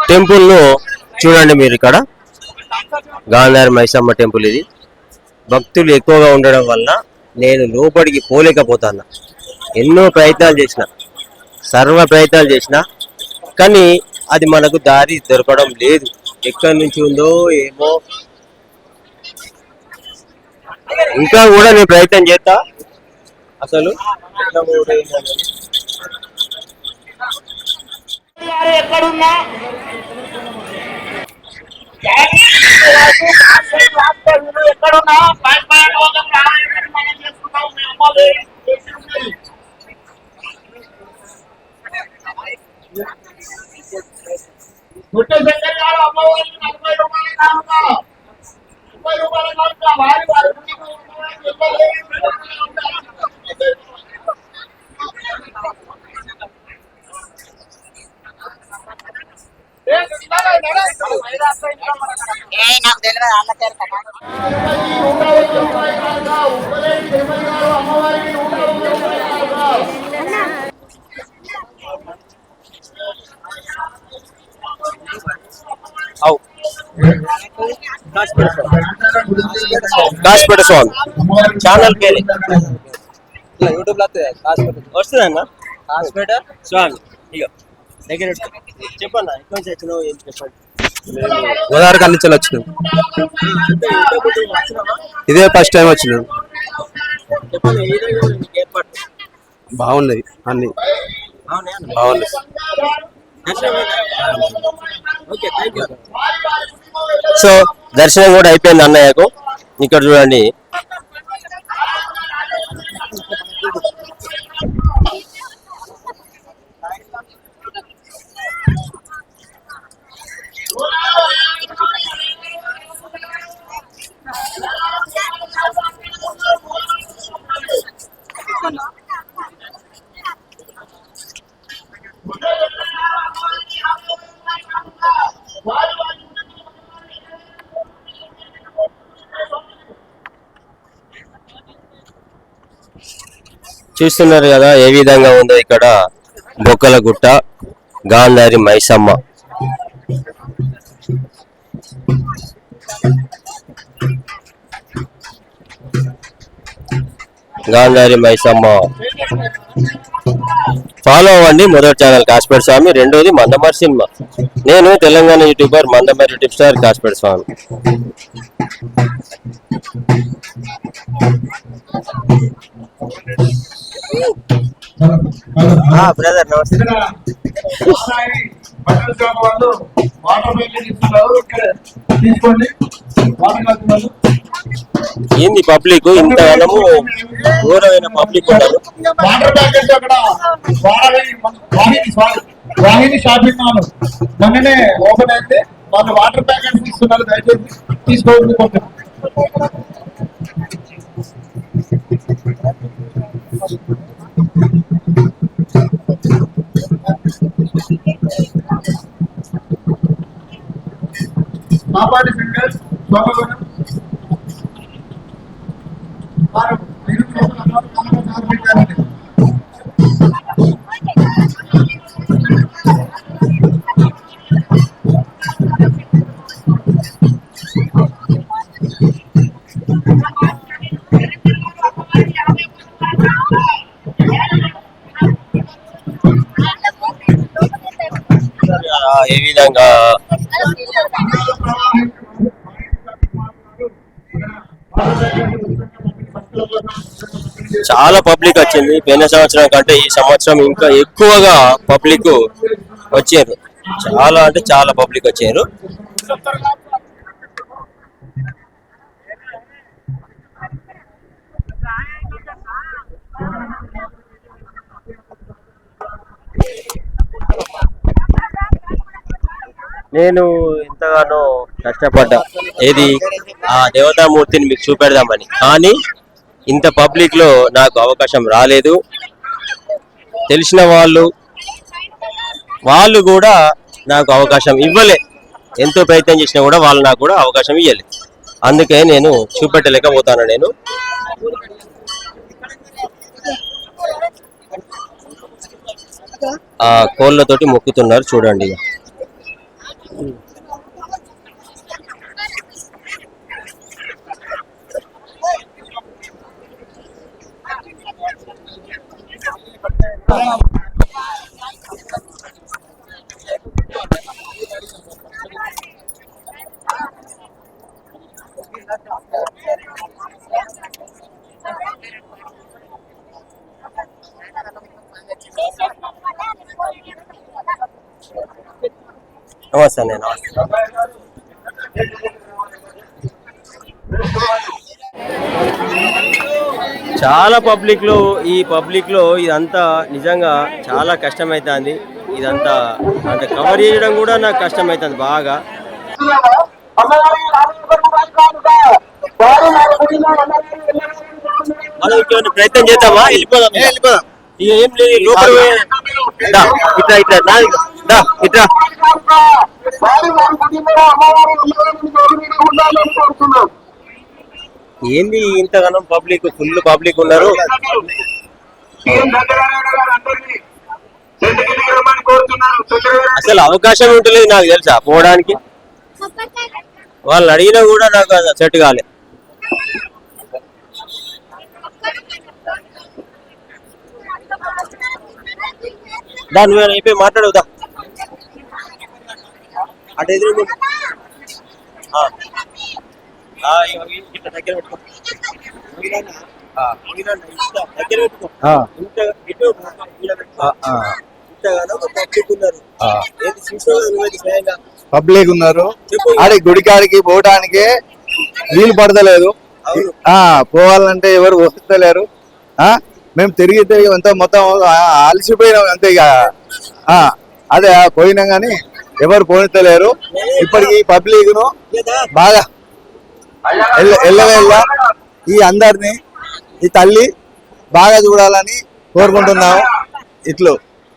టెంపుల్ ను చూడండి మీరు. ఇక్కడ గాంధారి మైసమ్మ టెంపుల్. ఇది భక్తులు ఎక్కువగా ఉండడం వల్ల నేను లోపలికి పోలేకపోతాను. ఎన్నో ప్రయత్నాలు చేసిన, సర్వ ప్రయత్నాలు చేసిన, కానీ అది మనకు దారి దొరకడం లేదు. ఎక్కడి నుంచి ఉందో ఏమో. ఇంకా కూడా నేను ప్రయత్నం చేస్తా. అసలు ఎక్కడున్నా ఎక్కడున్నా మనం చేసుకుంటాం. గుట్ట శంకర్ గారు అమ్మవారికి 40 రూపాయలు కానుక, 30 రూపాయలు కానుక. వారి కాసిపేట స్వామి ఛానల్ పేరు యూట్యూబ్ లో వస్తుంది అన్న. కాసిపేట స్వామి ఇక దగ్గర చెప్పన్నా. ఎక్కడి నుంచి వచ్చినావు, ఏం చెప్పండి. గోదావరి నుంచి వచ్చినాం. ఇదే ఫస్ట్ టైం వచ్చినాం. బాగున్నాయి అన్ని బాగున్నాయి. సో దర్శనం కూడా అయిపోయింది అన్నయ్యకు. ఇక్కడ చూడండి, చూస్తున్నారు కదా ఏ విధంగా ఉందో ఇక్కడ బొక్కల గుట్ట గాంధారి మైసమ్మ. గాంధారి మైసమ్మ ఫాలో అవ్వండి. మొదటి ఛానల్ కాశ్మీర్ స్వామి, రెండోది మందమరి సినిమా. నేను Telangana YouTuber Mandamarri YouTube star Kashmir Swami. Brother నమస్తే. ఏంది పబ్లిక్ ఇంత ఘోరమైన పబ్లిక్ ఉన్నారు. వాటర్ ప్యాకెట్స్ అక్కడ వాహిని షాపింగ్ మాల్ మొన్ననే ఓపెన్ అయితే వాళ్ళు వాటర్ ప్యాకెట్స్ ఇస్తున్నారు. దయచేసి తీసుకోవద్దు. కొంచెం మాపాటి సింగర్స్ ఏ విధంగా చాలా పబ్లిక్ వచ్చింది. పోయిన సంవత్సరం కంటే ఈ సంవత్సరం ఇంకా ఎక్కువగా పబ్లిక్ వచ్చారు. చాలా అంటే చాలా పబ్లిక్ వచ్చారు. నేను ఎంతగానో కష్టపడ్డా ఏది ఆ దేవతామూర్తిని మీకు చూపెడదామని, కానీ ఇంత పబ్లిక్ లో నాకు అవకాశం రాలేదు. తెలిసిన వాళ్ళు కూడా నాకు అవకాశం ఇవ్వలే. ఎంతో ప్రయత్నం చేసినా కూడా వాళ్ళు నాకు కూడా అవకాశం ఇవ్వలే. అందుకే నేను చూపెట్టలేకపోతాను. నేను ఆ కోళ్ళతోటి మొక్కుతున్నారు చూడండి. నమస్తే. నేను చాలా ఈ పబ్లిక్ లో ఇదంతా నిజంగా చాలా కష్టమైతుంది. ఇదంతా అంటే కవర్ చేయడం కూడా నాకు కష్టమైతుంది బాగా. మనం ప్రయత్నం చేద్దామా? వెళ్ళిపోదాం. ఏం లేదు లోపల ఇట్లా ఇట్లా ఏంది ఇంతగానం పబ్లిక్, ఫుల్ పబ్లిక్ ఉన్నారు. అసలు అవకాశం ఉంటలేదు నాకు తెలుసా పోవడానికి. వాళ్ళు అడిగినా కూడా నాకు సెట్ కాలే. దాని మీద అయిపోయి మాట్లాడవుదా అటు ఎదురు దగ్గర పెట్టుకో. దగ్గర పెట్టుకో. పబ్లిక్ ఉన్నారు. ఆడి గుడికాడికి పోవడానికి వీలు పడతలేదు. పోవాలంటే ఎవరు వస్తలేరు. మేము తిరిగి అంతా మొత్తం అలసిపోయినాం అంతే. ఇక అదే పోయినాం కానీ ఎవరు పోనిస్తలేరు. ఇప్పటికి పబ్లిక్ ను బాగా ఎల్లవేళ్ళ ఈ అందరినీ ఈ తల్లి బాగా చూడాలని కోరుకుంటున్నాము. ఇట్లు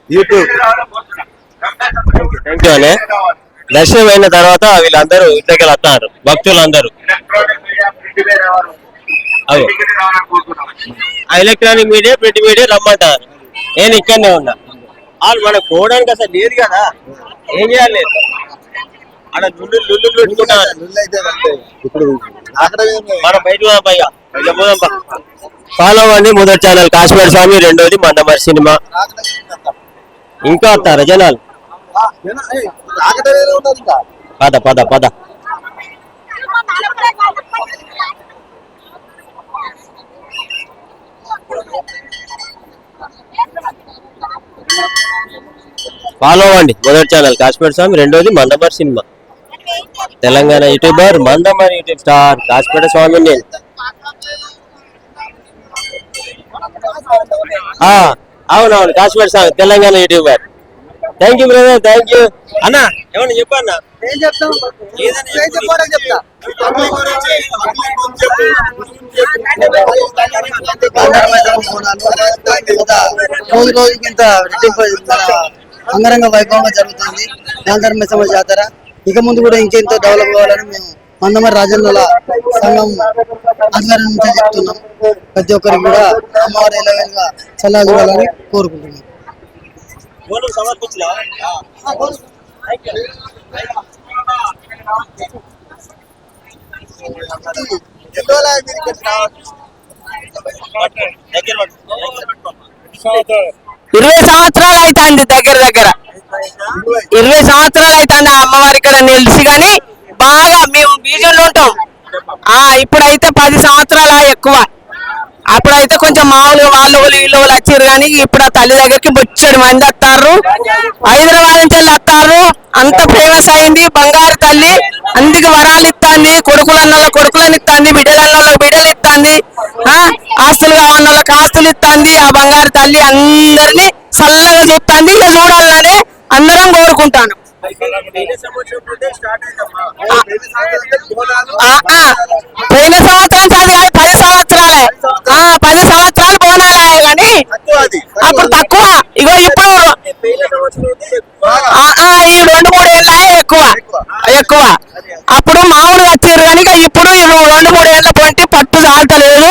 యూట్యూబ్. థ్యాంక్ యూ అనే. దర్శనం అయిన తర్వాత వీళ్ళందరూ ఇంటికి వస్తారు భక్తులందరూ. అవు ఆ ఎలక్ట్రానిక్ మీడియా ప్రింట్ మీడియా రమ్మంటారు. నేను ఇక్కడనే ఉన్నా. వాళ్ళు మనకు పోవడానికి అసలు లేదు కదా, ఏం చేయాలి? అక్కడ లుల్లు పెట్టుకుంటారు. ఇప్పుడు అక్కడ మనం బయట పైగా ఫాలో అవ్వండి. మొదటి ఛానల్ కాశ్మీర్ స్వామి, రెండోది మందమరి సినిమా. ఇంకా వస్తారా జనాలు? పద పద పద. ఫాలో అవ్వండి మొదటి ఛానల్ కాశ్మీర్ స్వామి, రెండోది Mandamarri cinema. Telangana YouTuber Mandamarri YouTube star Kashmir Swami. నేను అవునవును Kashmir Swami Telangana YouTuber. Thank you brother, thank you అన్న. ఏమన్నా చెప్పన్నా? రోజు రోజుకి ఇంత అంగరంగ వైభవంగా జరుగుతుంది గాంధారి మైసమ్మ జాతర. ఇక ముందు కూడా ఇంకెంతో డెవలప్ కావాలని మేము మందమరి రాజన్నల సంఘం ఆధ్వర్యం నుంచి చెప్తున్నాం. ప్రతి ఒక్కరికి కూడా అమ్మవారి ఎలాగైనా చల్లగా చూడాలని కోరుకుంటున్నాం. ఇరవై సంవత్సరాలు అవుతుంది, దగ్గర 20 సంవత్సరాలు అవుతుంది అమ్మవారి ఇక్కడ నిలిచి. కానీ బాగా మేము బీజంలో ఉంటాం. ఇప్పుడైతే 10 సంవత్సరాలు ఎక్కువ. అప్పుడైతే కొంచెం మామూలుగా వాళ్ళు వీళ్ళు వచ్చారు. కానీ ఇప్పుడు ఆ తల్లి దగ్గరికి బొచ్చడి మంది వస్తారు. హైదరాబాద్ నుంచి వస్తారు. అంత ఫేమస్ అయింది బంగారు తల్లి. అందుకు వరాలు ఇస్తుంది. కొడుకులన్న కొడుకులను ఇస్తుంది, బిడ్డలన్న బిడ్డలు ఇస్తుంది, ఆస్తులు కావాలన్న వాళ్ళకి ఆస్తులు ఇస్తుంది. ఆ బంగారు తల్లి అందరినీ చల్లగా చూస్తుంది. ఇక చూడాలనే అందరం కోరుకుంటాను. పోయిన సంవత్సరం కాదు, 10 సంవత్సరాలే. 10 సంవత్సరాలు బోనాలే. కానీ అప్పుడు తక్కువ. ఇగో ఇప్పుడు ఈ 2-3 ఏళ్ళ ఎక్కువ. అప్పుడు మామూలుగా వచ్చారు. కానీ ఇప్పుడు 2-3 ఏళ్ళ పొంటి పట్టు చాలతలేదు.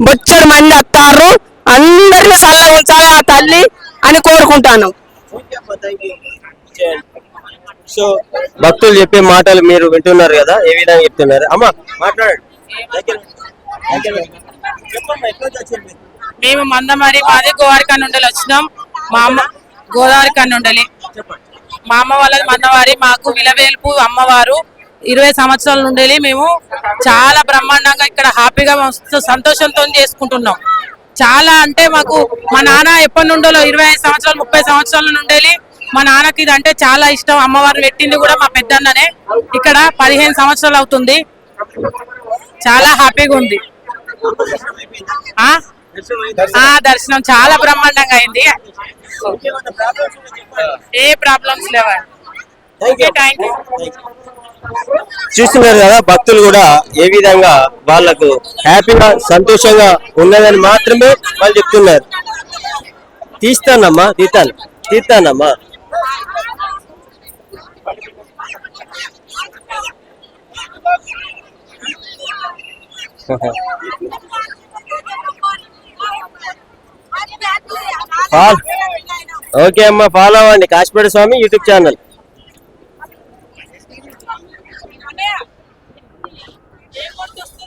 బొచ్చడు మంది వస్తారు. అందరినీ చల్లగా ఉంచాలి ఆ తల్లి అని కోరుకుంటాను. సో భక్తులు చెప్పే మాటలు మీరు వింటున్నారు కదా, ఏ విధంగా చెప్తున్నారు? అమ్మా మాట్లాడండి. మేము మందమరి, మాది గోదావరి కన్నుండలి వచ్చినాం. మా అమ్మ గోదావరి కన్నుండలి, మా అమ్మ వాళ్ళది మందమరి. మాకు విలవేల్పు అమ్మవారు 20 సంవత్సరాల నుండి మేము చాలా బ్రహ్మాండంగా ఇక్కడ హ్యాపీగా మస్తు సంతోషంతో చేసుకుంటున్నాం. చాలా అంటే మాకు మా నాన్న ఎప్పటి నుండో 25 సంవత్సరాలు 30 సంవత్సరాల నుండి మా నాన్నకి ఇది అంటే చాలా ఇష్టం. అమ్మవారు పెట్టింది కూడా మా పెద్దన్ననే. ఇక్కడ 15 సంవత్సరాలు అవుతుంది. చాలా హ్యాపీగా ఉంది. దర్శనం చాలా బ్రహ్మాండంగా అయింది. ఏ ప్రాబ్లమ్స్ లేవండి. Thank you. చూస్తున్నారు కదా భక్తులు కూడా ఏ విధంగా వాళ్ళకు హ్యాపీగా సంతోషంగా ఉన్నదని మాత్రమే వాళ్ళు చెప్తున్నారు. తీస్తానమ్మా తీస్తానమ్మా. ఓకే అమ్మా, ఫాలో అవ్వండి కాశీపేట స్వామి యూట్యూబ్ ఛానల్.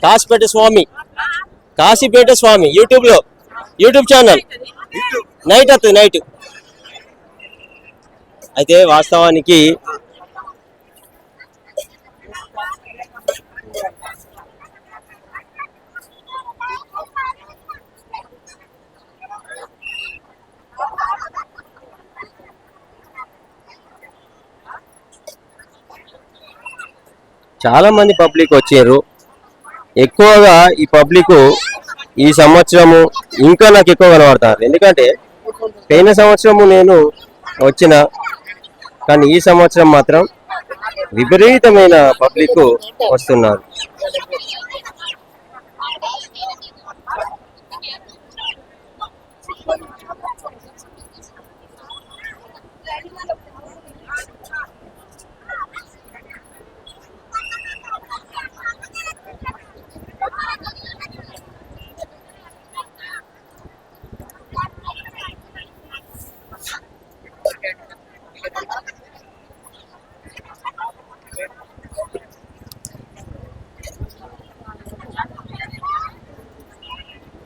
కాశీపేట స్వామి యూట్యూబ్ ఛానల్. నైట్ వస్తుంది నైట్. అయితే వాస్తవానికి చాలా మంది పబ్లిక్ వచ్చారు. ఎక్కువగా ఈ పబ్లిక్ ఈ సంవత్సరము ఇంకా నాకు ఎక్కువ కనబడతారు. ఎందుకంటే పోయిన సంవత్సరము నేను వచ్చిన, కానీ ఈ సంవత్సరం మాత్రం విపరీతమైన పబ్లిక్ వస్తున్నారు.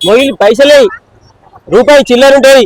మొగిలి పైసలే రూపాయి చిల్లర ఉంటాయి.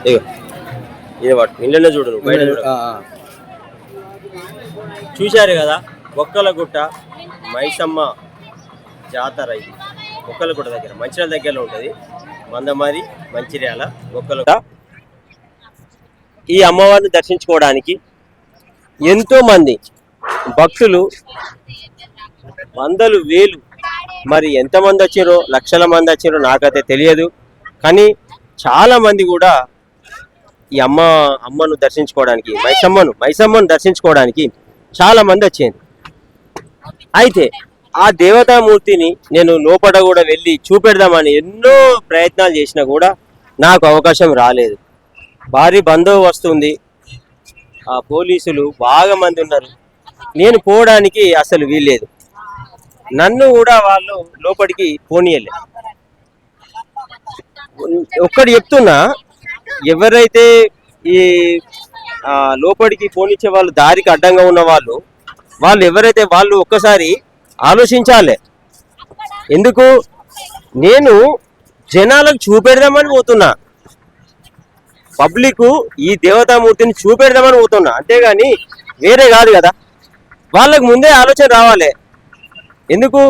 ఇగో ఇది పట్టు ఇంట్లోనే చూడు నువ్వు, బయట చూడు. చూశారు కదా బొక్కలగుట్ట మైసమ్మ జాతర. ఇది బొక్కలగుట్ట దగ్గర మంచిర్యాల దగ్గరలో ఉంటుంది. మందమారి మంచిర్యాల బొక్కలగుట్ట. ఈ అమ్మవారిని దర్శించుకోవడానికి ఎంతో మంది భక్తులు వందలు వేలు, మరి ఎంతమంది వచ్చారో లక్షల మంది వచ్చారో నాకైతే తెలియదు. కానీ చాలా మంది కూడా ఈ అమ్మను దర్శించుకోవడానికి మైసమ్మను దర్శించుకోవడానికి చాలా మంది వచ్చేది. అయితే ఆ దేవతామూర్తిని నేను లోపల కూడా వెళ్ళి చూపెడదామని ఎన్నో ప్రయత్నాలు చేసినా కూడా నాకు అవకాశం రాలేదు. భారీ బందోబస్తు ఉంది, ఆ పోలీసులు బాగా మంది ఉన్నారు. నేను పోవడానికి అసలు వీల్లేదు. నన్ను కూడా వాళ్ళు లోపలికి పోనీయలేదు. ఒక్కటి చెప్తున్నా, ఎవరైతే ఈ లోపలికి పోనిచ్చే వాళ్ళు దారికి అడ్డంగా ఉన్న వాళ్ళు ఎవరైతే వాళ్ళు ఒక్కసారి ఆలోచించాలి. ఎందుకు నేను జనాలకు చూపెడదామని పోతున్నా, పబ్లిక్ ఈ దేవతామూర్తిని చూపెడదామని పోతున్నా, అంతేగాని వేరే కాదు కదా. వాళ్ళకు ముందే ఆలోచన రావాలి. ఎందుకు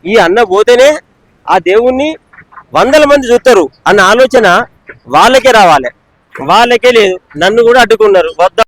ఈ అన్న పోతేనే ఆ దేవుణ్ణి వందల మంది చూస్తారు అన్న ఆలోచన వాళ్ళకే రావాలి. వాళ్ళకే లేదు. నన్ను కూడా అడ్డుకున్నారు. వద్ద